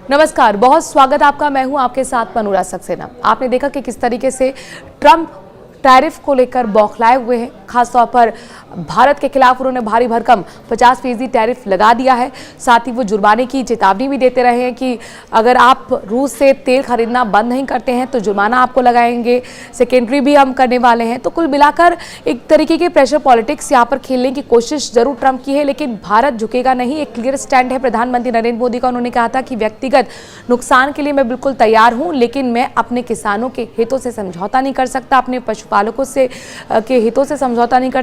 नमस्कार, बहुत स्वागत आपका। मैं हूं आपके साथ मनूरा सक्सेना। आपने देखा कि किस तरीके से ट्रंप टैरिफ को लेकर बौखलाए हुए हैं। खासतौर पर भारत के खिलाफ उन्होंने भारी भरकम 50% टैरिफ लगा दिया है। साथ ही वो जुर्माने की चेतावनी भी देते रहे हैं कि अगर आप रूस से तेल खरीदना बंद नहीं करते हैं तो जुर्माना आपको लगाएंगे, सेकेंडरी भी हम करने वाले हैं। तो कुल मिलाकर एक तरीके के प्रेशर पॉलिटिक्स यहाँ पर खेलने की कोशिश जरूर ट्रंप की है, लेकिन भारत झुकेगा नहीं। एक क्लियर स्टैंड है प्रधानमंत्री नरेंद्र मोदी का। उन्होंने कहा था कि व्यक्तिगत नुकसान के लिए मैं बिल्कुल तैयार हूँ, लेकिन मैं अपने किसानों के हितों से समझौता नहीं कर सकता, अपने पशुपालकों से के हितों से समझौता नहीं कर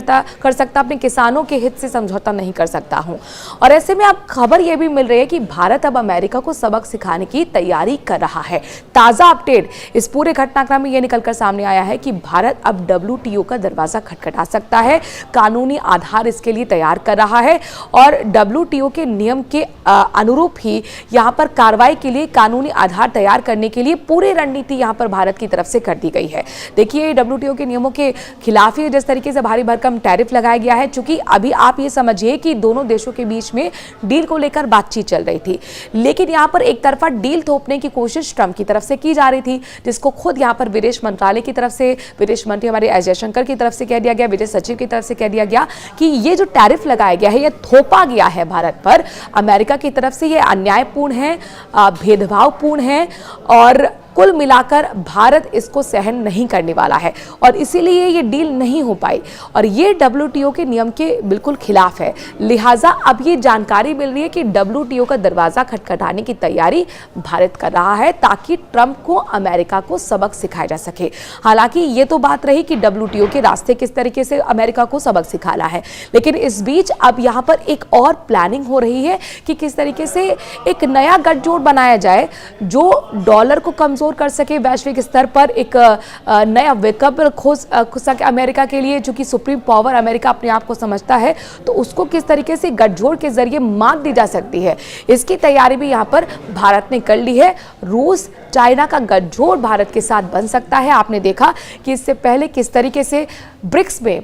सकता, अपने किसानों के हित से समझौता नहीं कर सकता हूं। और ऐसे में अब खबर यह भी मिल रही है कि भारत अब अमेरिका को सबक सिखाने की तैयारी कर रहा है। ताजा अपडेट इस पूरे घटनाक्रम में यह निकलकर सामने आया है कि भारत अब WTO का दरवाजा खटखटा सकता है, कानूनी आधार इसके लिए तैयार कर रहा है और WTO के नियम के अनुरूप ही यहां पर कार्रवाई के लिए कानूनी आधार तैयार करने के लिए पूरी रणनीति यहां पर भारत की तरफ से कर दी गई है। देखिए, WTO के नियमों के खिलाफ ही जिस तरीके से भारी भरकम टैरिफ लगाया गया है, चूंकि अभी आप ये समझिए कि दोनों देशों के बीच में डील को लेकर बातचीत चल रही थी, लेकिन यहां पर एक तरफा डील थोपने की कोशिश ट्रंप की तरफ से की जा रही थी, जिसको खुद यहां पर विदेश मंत्रालय की तरफ से, विदेश मंत्री हमारे एस जयशंकर की तरफ से कह दिया गया, विदेश सचिव की तरफ से कह दिया गया कि ये जो टैरिफ लगाया गया है, ये थोपा गया है भारत पर अमेरिका की तरफ से, ये अन्यायपूर्ण है, भेदभावपूर्ण है और कुल मिलाकर भारत इसको सहन नहीं करने वाला है और इसीलिए ये डील नहीं हो पाई और ये WTO के नियम के बिल्कुल खिलाफ है। लिहाजा अब ये जानकारी मिल रही है कि WTO का दरवाजा खटखटाने की तैयारी भारत कर रहा है ताकि ट्रंप को अमेरिका को सबक सिखाया जा सके। हालांकि ये तो बात रही कि WTO के रास्ते किस तरीके से अमेरिका को सबक सिखाना है, लेकिन इस बीच अब यहाँ पर एक और प्लानिंग हो रही है कि किस तरीके से एक नया गठजोड़ बनाया जाए जो डॉलर को कमजोर कर सके, वैश्विक स्तर पर एक नया विकल्प खोज सके अमेरिका के लिए। चूंकि सुप्रीम पावर अमेरिका अपने आप को समझता है, तो उसको किस तरीके से गठजोड़ के जरिए मात दी जा सकती है, इसकी तैयारी भी यहाँ पर भारत ने कर ली है। रूस चाइना का गठजोड़ भारत के साथ बन सकता है। आपने देखा कि इससे पहले किस तरीके से ब्रिक्स में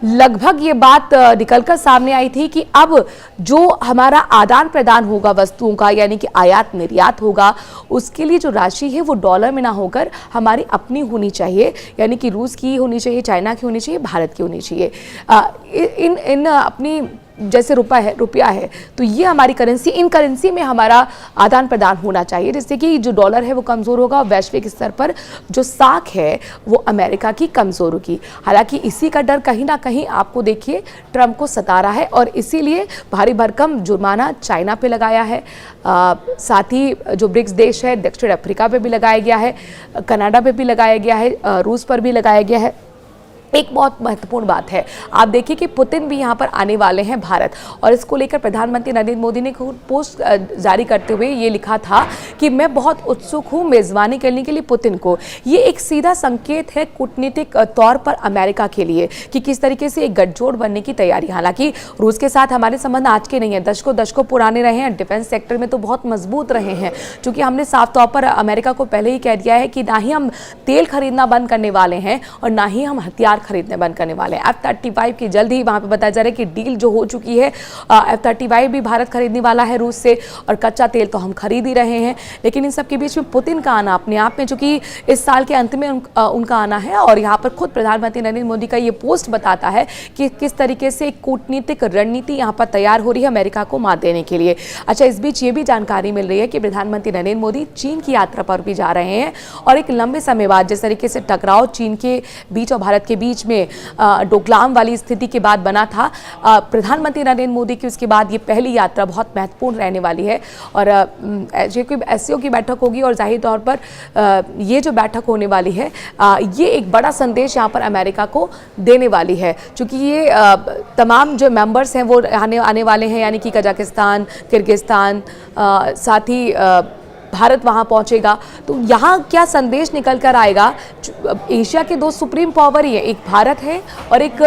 लगभग ये बात निकलकर सामने आई थी कि अब जो हमारा आदान प्रदान होगा वस्तुओं का, यानी कि आयात निर्यात होगा, उसके लिए जो राशि है वो डॉलर में ना होकर हमारी अपनी होनी चाहिए, यानी कि रूस की होनी चाहिए, चाइना की होनी चाहिए, भारत की होनी चाहिए। इन अपनी जैसे रुपया है तो ये हमारी करेंसी, इन करेंसी में हमारा आदान प्रदान होना चाहिए, जिससे कि जो डॉलर है वो कमज़ोर होगा और वैश्विक स्तर पर जो साख है वो अमेरिका की कमज़ोर होगी। हालांकि इसी का डर कहीं ना कहीं आपको देखिए ट्रंप को सता रहा है और इसीलिए भारी भरकम जुर्माना चाइना पे लगाया है। साथ ही जो ब्रिक्स देश है, दक्षिण अफ्रीका पे भी लगाया गया है, कनाडा पे भी लगाया गया है, रूस पर भी लगाया गया है। एक बहुत महत्वपूर्ण बात है, आप देखिए कि पुतिन भी यहाँ पर आने वाले हैं भारत, और इसको लेकर प्रधानमंत्री नरेंद्र मोदी ने पोस्ट जारी करते हुए ये लिखा था कि मैं बहुत उत्सुक हूँ मेज़बानी करने के लिए पुतिन को। ये एक सीधा संकेत है कूटनीतिक तौर पर अमेरिका के लिए कि किस तरीके से एक गठजोड़ बनने की तैयारी। हालांकि रूस के साथ हमारे संबंध आज के नहीं है, दशकों पुराने रहे हैं, डिफेंस सेक्टर में तो बहुत मजबूत रहे हैं, क्योंकि हमने साफ तौर पर अमेरिका को पहले ही कह दिया है कि ना ही हम तेल खरीदना बंद करने वाले हैं और ना ही हम हथियार खरीदने बंद करने वाले हैं। F-35 की जल्द ही वहां पे बताया जा रहा है कि डील जो हो चुकी है, F-35 भी भारत खरीदने वाला है रूस से और कच्चा तेल तो हम खरीद ही रहे हैं। लेकिन इन सब के बीच में पुतिन का आना अपने आप में, जो कि इस साल के अंत में उनका आना है, और यहाँ पर खुद प्रधानमंत्री नरेंद्र मोदी का ये पोस्ट बताता है कि किस तरीके से एक कूटनीतिक रणनीति यहाँ पर तैयार हो रही है अमेरिका को मात देने के लिए। अच्छा, इस बीच ये भी जानकारी मिल रही है कि प्रधानमंत्री नरेंद्र मोदी चीन की यात्रा पर भी जा रहे हैं और एक लंबे समय बाद जिस तरीके से टकराव चीन के बीच और भारत के बीच में डोकलाम वाली स्थिति के बाद बना था, प्रधानमंत्री नरेंद्र मोदी की उसके बाद ये पहली यात्रा बहुत महत्वपूर्ण रहने वाली है। और एससीओ की बैठक होगी और जाहिर तौर पर ये जो बैठक होने वाली है ये एक बड़ा संदेश यहाँ पर अमेरिका को देने वाली है, क्योंकि ये तमाम जो मेंबर्स हैं वो आने वाले हैं, यानी कि कजाकिस्तान, किर्गिस्तान, साथ ही भारत वहां पहुंचेगा। तो यहाँ क्या संदेश निकल कर आएगा? एशिया के दो सुप्रीम पावर ही है, एक भारत है और एक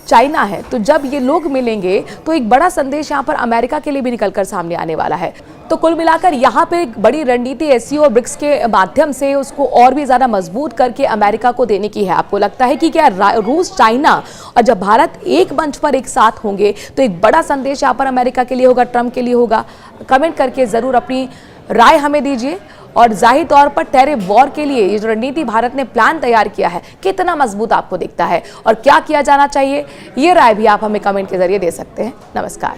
चाइना है। तो जब ये लोग मिलेंगे तो एक बड़ा संदेश यहाँ पर अमेरिका के लिए भी निकलकर सामने आने वाला है। तो कुल मिलाकर यहाँ पे एक बड़ी रणनीति एससीओ और ब्रिक्स के माध्यम से उसको और भी ज़्यादा मजबूत करके अमेरिका को देने की है। आपको लगता है कि क्या रूस, चाइना और जब भारत एक मंच पर एक साथ होंगे तो एक बड़ा संदेश यहाँ पर अमेरिका के लिए होगा, ट्रंप के लिए होगा? कमेंट करके ज़रूर अपनी राय हमें दीजिए। और जाहिर तौर पर टैरिफ वॉर के लिए ये जो रणनीति भारत ने प्लान तैयार किया है कितना मजबूत आपको दिखता है और क्या किया जाना चाहिए, ये राय भी आप हमें कमेंट के जरिए दे सकते हैं। नमस्कार।